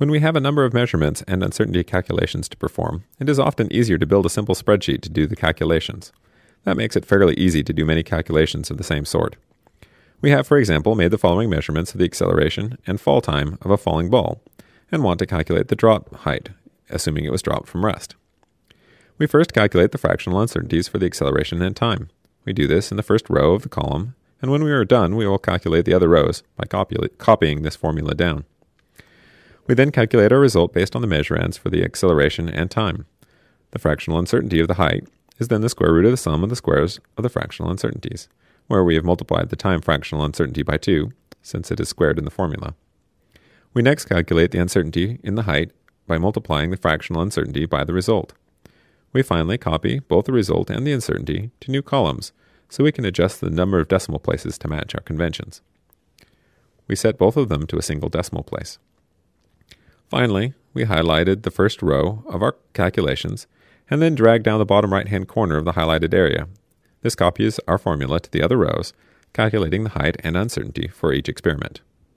When we have a number of measurements and uncertainty calculations to perform, it is often easier to build a simple spreadsheet to do the calculations. That makes it fairly easy to do many calculations of the same sort. We have, for example, made the following measurements of the acceleration and fall time of a falling ball, and want to calculate the drop height, assuming it was dropped from rest. We first calculate the fractional uncertainties for the acceleration and time. We do this in the first row of the column, and when we are done, we will calculate the other rows by copying this formula down. We then calculate our result based on the measure ends for the acceleration and time. The fractional uncertainty of the height is then the square root of the sum of the squares of the fractional uncertainties, where we have multiplied the time fractional uncertainty by 2, since it is squared in the formula. We next calculate the uncertainty in the height by multiplying the fractional uncertainty by the result. We finally copy both the result and the uncertainty to new columns, so we can adjust the number of decimal places to match our conventions. We set both of them to a single decimal place. Finally, we highlighted the first row of our calculations and then dragged down the bottom right-hand corner of the highlighted area. This copies our formula to the other rows, calculating the height and uncertainty for each experiment.